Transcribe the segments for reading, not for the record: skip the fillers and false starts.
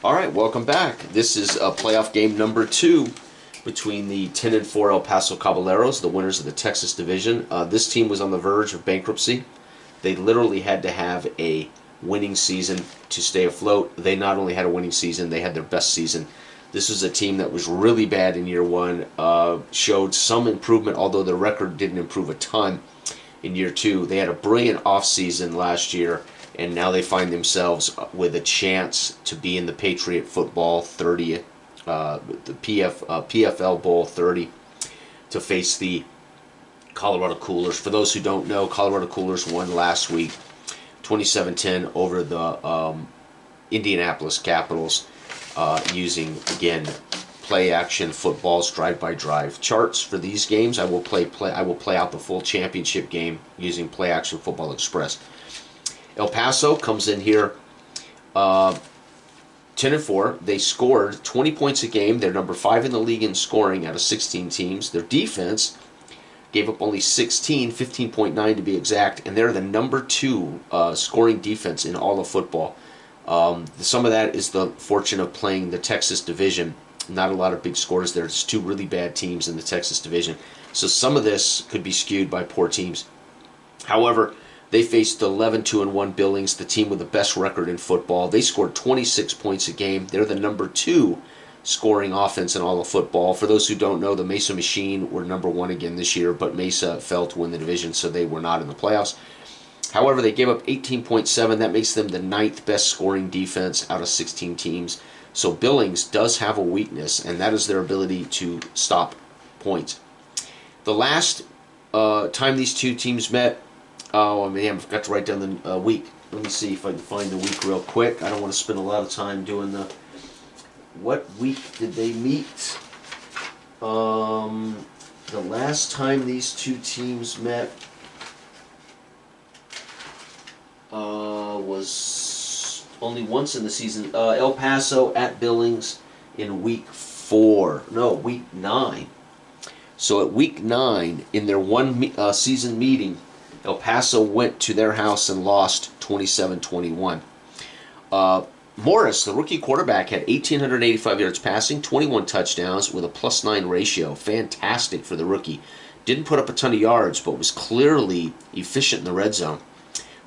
All right, welcome back. This is playoff game number 2 between the 10-4 El Paso Caballeros, the winners of the Texas division. This team was on the verge of bankruptcy. They literally had to have a winning season to stay afloat. They not only had a winning season, they had their best season. This was a team that was really bad in year 1, showed some improvement, although their record didn't improve a ton in year 2. They had a brilliant offseason last year, and now they find themselves with a chance to be in the Patriot Football 30, the PFL Bowl 30, to face the Colorado Coolers. For those who don't know, Colorado Coolers won last week 27-10 over the Indianapolis Capitals using, again, play action footballs, drive-by-drive charts. For these games, I will play out the full championship game using play action football express. El Paso comes in here 10-4. They scored 20 points a game. They're number 5 in the league in scoring out of 16 teams. Their defense gave up only 16, 15.9 to be exact, and they're the number 2 scoring defense in all of football. Some of that is the fortune of playing the Texas division. Not a lot of big scores. There's 2 really bad teams in the Texas division. So some of this could be skewed by poor teams. However, they faced 11-2-1 Billings, the team with the best record in football. They scored 26 points a game. They're the number 2 scoring offense in all of football. For those who don't know, the Mesa Machine were number 1 again this year, but Mesa fell to win the division, so they were not in the playoffs. However, they gave up 18.7. That makes them the 9th best scoring defense out of 16 teams. So Billings does have a weakness, and that is their ability to stop points. The last time these two teams met, oh, man, I forgot to write down the week. Let me see if I can find the week real quick. I don't want to spend a lot of time doing the... What week did they meet? The last time these two teams met was only once in the season. El Paso at Billings in week 4. No, week 9. So at week 9, in their one season meeting, El Paso went to their house and lost 27-21. Morris, the rookie quarterback, had 1,885 yards passing, 21 touchdowns with a +9 ratio. Fantastic for the rookie. Didn't put up a ton of yards, but was clearly efficient in the red zone.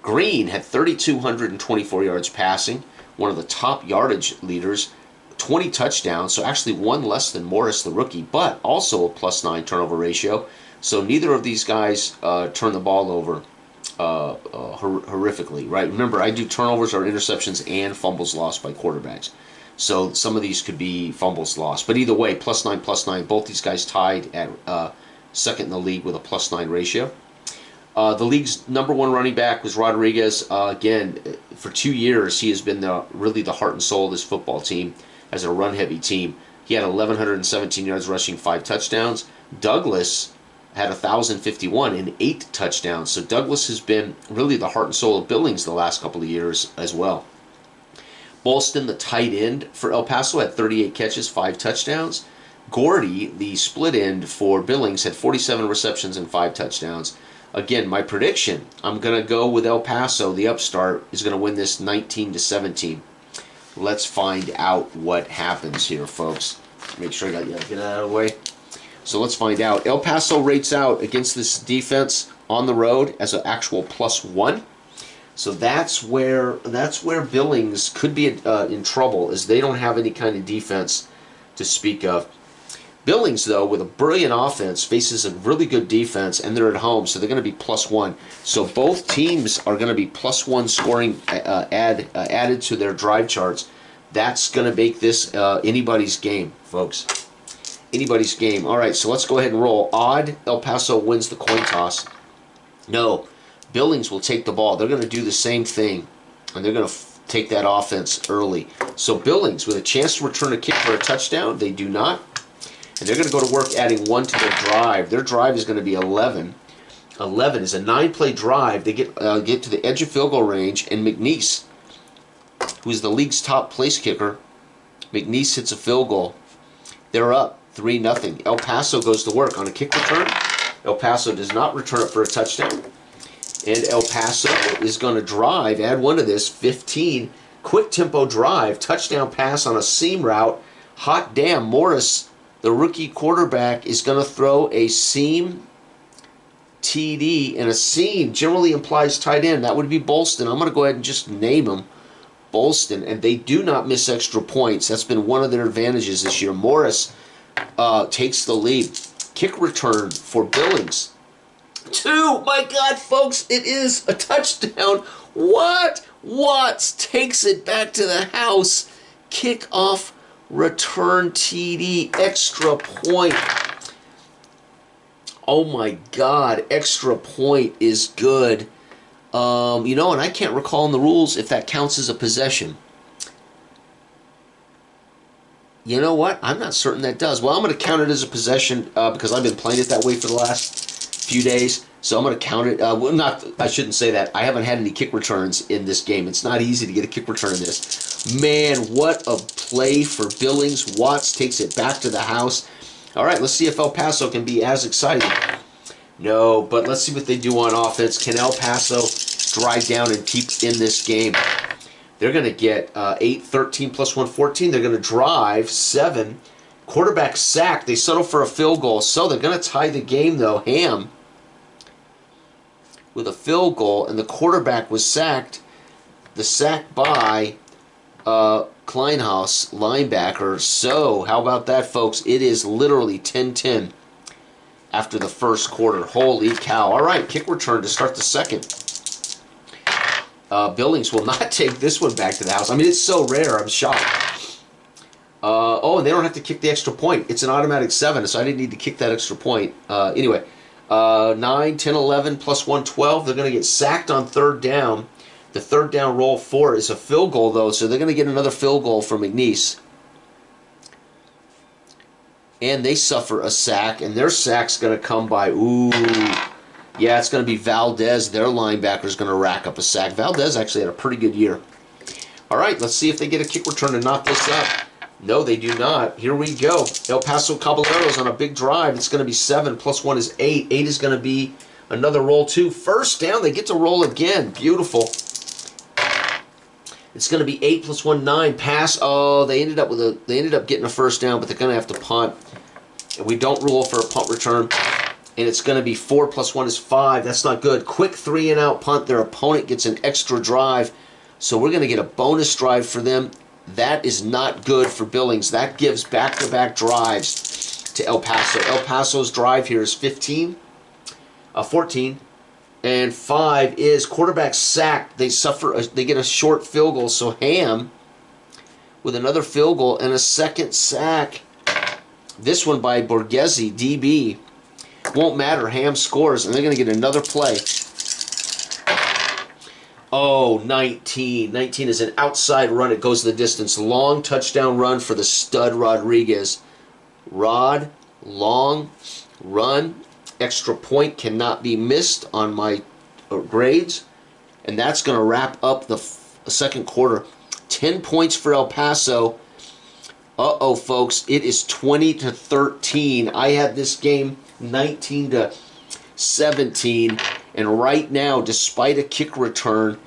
Green had 3,224 yards passing, one of the top yardage leaders, 20 touchdowns, so actually one less than Morris, the rookie, but also a +9 turnover ratio. So neither of these guys turn the ball over horrifically, right? Remember, I do turnovers or interceptions and fumbles lost by quarterbacks. So some of these could be fumbles lost. But either way, +9. Both these guys tied at second in the league with a +9 ratio. The league's number 1 running back was Rodriguez. Again, for 2 years, he has been really the heart and soul of this football team as a run-heavy team. He had 1,117 yards rushing, 5 touchdowns. Douglas had 1,051 and 8 touchdowns. So Douglas has been really the heart and soul of Billings the last couple of years as well. Bolston, the tight end for El Paso, had 38 catches, 5 touchdowns. Gordy, the split end for Billings, had 47 receptions and 5 touchdowns. Again, my prediction, I'm going to go with El Paso, the upstart, is going to win this 19-17. Let's find out what happens here, folks. Make sure I get that out of the way. So let's find out. El Paso rates out against this defense on the road as an actual +1. So that's where Billings could be in trouble, as they don't have any kind of defense to speak of. Billings, though, with a brilliant offense, faces a really good defense, and they're at home, so they're going to be +1. So both teams are going to be +1 scoring added to their drive charts. That's going to make this anybody's game, folks. Anybody's game. All right, so let's go ahead and roll. Odd, El Paso wins the coin toss. No, Billings will take the ball. They're going to do the same thing, and they're going to take that offense early. So Billings, with a chance to return a kick for a touchdown, they do not. And they're going to go to work adding 1 to their drive. Their drive is going to be 11. 11 is a 9-play drive. They get to the edge of field goal range, and McNeese, who is the league's top place kicker, McNeese hits a field goal. They're up 3-0. El Paso goes to work on a kick return. El Paso does not return it for a touchdown. And El Paso is going to drive, add 1 to this, 15. Quick tempo drive, touchdown pass on a seam route. Hot damn, Morris, the rookie quarterback, is going to throw a seam TD, and a seam generally implies tight end. That would be Bolston. I'm going to go ahead and just name him Bolston, and they do not miss extra points. That's been one of their advantages this year. Morris takes the lead. Kick return for Billings. 2. My God, folks, it is a touchdown. What? Watts takes it back to the house. Kickoff return TD. Extra point. Oh my God, extra point is good. You know, and I can't recall in the rules if that counts as a possession. You know what? I'm not certain that does. Well, I'm going to count it as a possession because I've been playing it that way for the last few days. So I'm going to count it. I shouldn't say that. I haven't had any kick returns in this game. It's not easy to get a kick return in this. Man, what a play for Billings. Watts takes it back to the house. All right, let's see if El Paso can be as exciting. No, but let's see what they do on offense. Can El Paso drive down and keep in this game? They're going to get 8, 13 plus 1, 14. They're going to drive 7. Quarterback sack. They settle for a field goal. So they're going to tie the game, though. Ham with a field goal, and the quarterback was sacked. The sack by Kleinhaus, linebacker. So how about that, folks? It is literally 10-10 after the first quarter. Holy cow. All right, kick return to start the second. Billings will not take this one back to the house. I mean, it's so rare. I'm shocked. Oh, and they don't have to kick the extra point. It's an automatic 7, so I didn't need to kick that extra point. Anyway, 9, 10, 11, plus 1, 12. They're going to get sacked on third down. The third down roll 4 is a field goal, though, so they're going to get another field goal from McNeese. And they suffer a sack, and their sack's going to come by, yeah, it's going to be Valdez. Their linebacker is going to rack up a sack. Valdez actually had a pretty good year. All right, let's see if they get a kick return to knock this up. No, they do not. Here we go. El Paso Caballeros on a big drive. It's going to be 7 plus 1 is 8. 8 is going to be another roll 2. First down, they get to roll again. Beautiful. It's going to be 8 plus 1, 9. Pass. Oh, they ended up getting a first down, but they're going to have to punt. And we don't rule for a punt return. And it's going to be 4 plus 1 is 5. That's not good. Quick 3-and-out punt. Their opponent gets an extra drive. So we're going to get a bonus drive for them. That is not good for Billings. That gives back-to-back drives to El Paso. El Paso's drive here is 14. And 5 is quarterback sack. They get a short field goal. So Ham with another field goal and a second sack. This one by Borghese, DB. Won't matter. Ham scores, and they're going to get another play. Oh, 19. 19 is an outside run. It goes the distance. Long touchdown run for the stud Rodriguez. Long run. Extra point cannot be missed on my grades. And that's going to wrap up the second quarter. 10 points for El Paso. Uh-oh, folks. It is 20-13. I had this game 19-17. And right now, despite a kick return,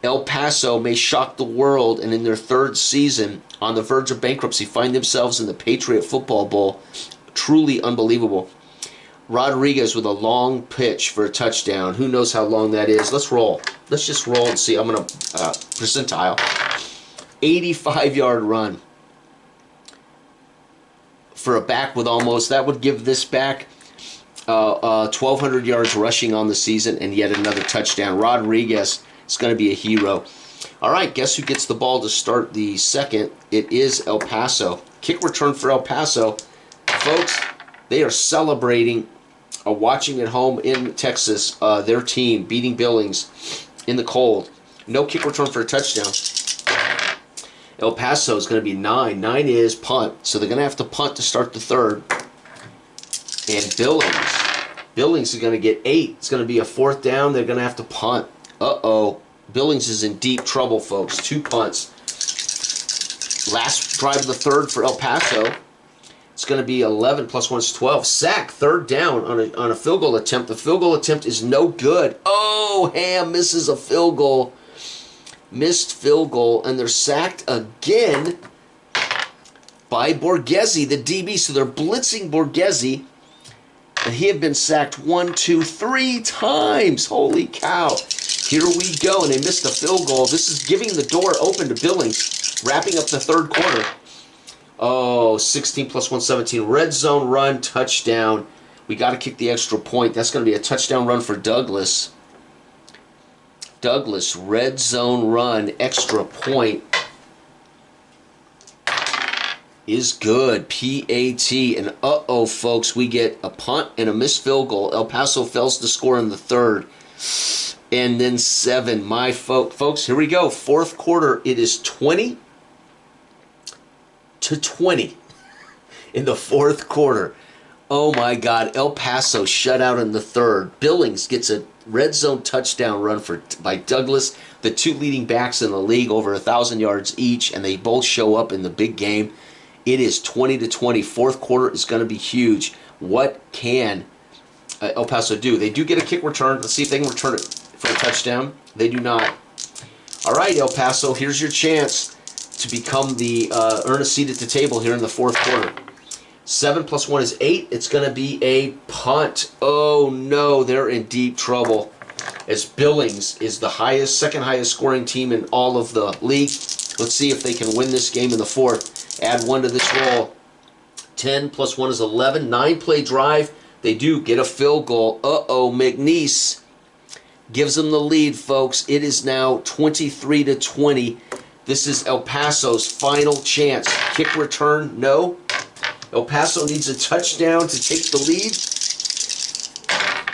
El Paso may shock the world, and in their third season, on the verge of bankruptcy, find themselves in the Patriot Football Bowl. Truly unbelievable. Rodriguez with a long pitch for a touchdown. Who knows how long that is? Let's roll. Let's just roll and see. I'm going to percentile. 85-yard run for a back with almost. That would give this back 1,200 yards rushing on the season and yet another touchdown. Rodriguez is going to be a hero. All right, guess who gets the ball to start the second? It is El Paso. Kick return for El Paso. Folks, they are celebrating, watching at home in Texas, their team beating Billings in the cold. No kick return for a touchdown. El Paso is going to be 9. 9 is punt, so they're going to have to punt to start the third. And Billings is going to get 8. It's going to be a fourth down. They're going to have to punt. Uh-oh. Billings is in deep trouble, folks. 2 punts. Last drive of the third for El Paso. It's going to be 11 plus 1 is 12. Sack, third down on a field goal attempt. The field goal attempt is no good. Oh, Ham misses a field goal. missed field goal, and they're sacked again by Borghese, the DB. So they're blitzing Borghese, and he had been sacked 1, 2, 3 times. Holy cow. Here we go, and they missed a field goal. This is giving the door open to Billings, wrapping up the third quarter. Oh, 16 plus 1, 17. Red zone run, touchdown. We got to kick the extra point. That's going to be a touchdown run for Douglas. Douglas, red zone run, extra point is good. PAT. And uh-oh, folks, we get a punt and a missed field goal. El Paso fails to score in the third. And then 7. My folks, here we go. Fourth quarter, it is 20-20 in the fourth quarter. Oh my God, El Paso shut out in the third. Billings gets a red zone touchdown run by Douglas, the 2 leading backs in the league, over 1,000 yards each, and they both show up in the big game. It is 20-20. Fourth quarter is going to be huge. What can El Paso do? They do get a kick return. Let's see if they can return it for a touchdown. They do not. All right, El Paso, here's your chance to become the earn a seat at the table here in the fourth quarter. 7 plus 1 is 8. It's going to be a punt. Oh no, they're in deep trouble, as Billings is the second highest scoring team in all of the league. Let's see if they can win this game in the fourth. Add 1 to this roll. 10 plus 1 is 11. 9-play drive. They do get a field goal. Uh-oh, McNeese gives them the lead, folks. It is now 23-20. This is El Paso's final chance. Kick return, no. El Paso needs a touchdown to take the lead.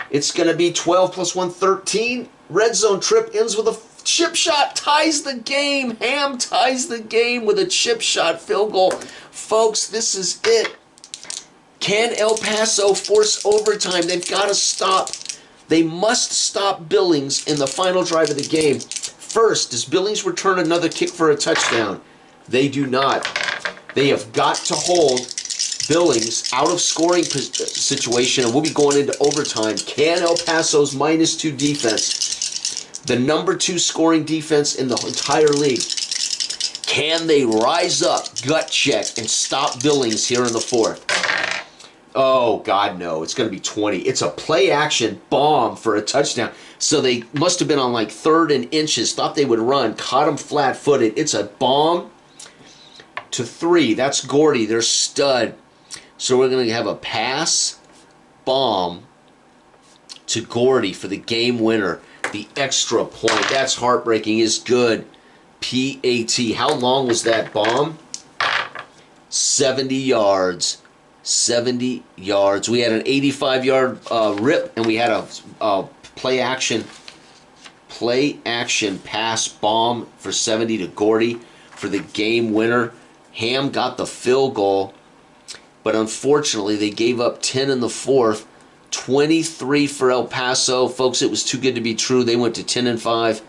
It's going to be 12 plus 1, 13. Red zone trip ends with a chip shot, ties the game. Ham ties the game with a chip shot field goal. Folks, this is it. Can El Paso force overtime? They've got to stop. They must stop Billings in the final drive of the game. First, does Billings return another kick for a touchdown? They do not. They have got to hold Billings out of scoring situation, and we'll be going into overtime. Can El Paso's -2 defense, the number 2 scoring defense in the entire league, can they rise up, gut check, and stop Billings here in the fourth? Oh, God, no. It's going to be 20. It's a play-action bomb for a touchdown. So they must have been on like 3rd and inches, thought they would run, caught him flat-footed. It's a bomb to 3. That's Gordy, their stud. So we're going to have a pass bomb to Gordy for the game winner. The extra point. That's heartbreaking. Is good. PAT. How long was that bomb? 70 yards. 70 yards. We had an 85-yard rip, and we had a play action pass bomb for 70 to Gordy for the game winner. Ham got the field goal, but unfortunately they gave up 10 in the fourth. 23 for El Paso. Folks, it was too good to be true. They went to 10-5.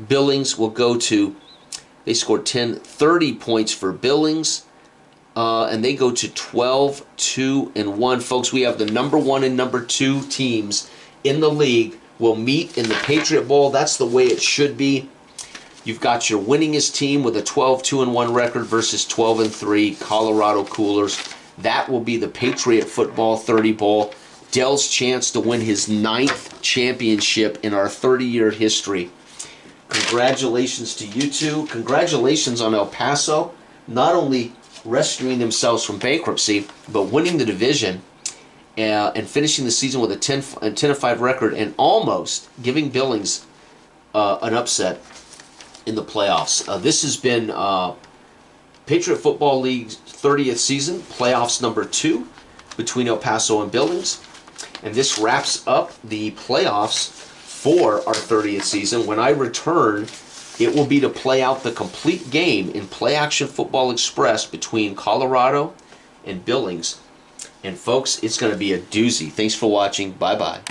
Billings will go to, they scored 30 points for Billings. And they go to 12-2-1. Folks, we have the number 1 and number 2 teams in the league will meet in the Patriot Bowl. That's the way it should be. You've got your winningest team with a 12-2-1 record versus 12-3 Colorado Coolers. That will be the Patriot Football 30 Bowl. Dell's chance to win his 9th championship in our 30-year history. Congratulations to you two. Congratulations on El Paso. Not only rescuing themselves from bankruptcy, but winning the division and finishing the season with a 10-5 record, and almost giving Billings an upset in the playoffs. This has been Patriot Football League's 30th season, playoffs number 2 between El Paso and Billings, and this wraps up the playoffs for our 30th season. When I return, it will be to play out the complete game in Play Action Football Express between Colorado and Billings. And folks, it's going to be a doozy. Thanks for watching. Bye-bye.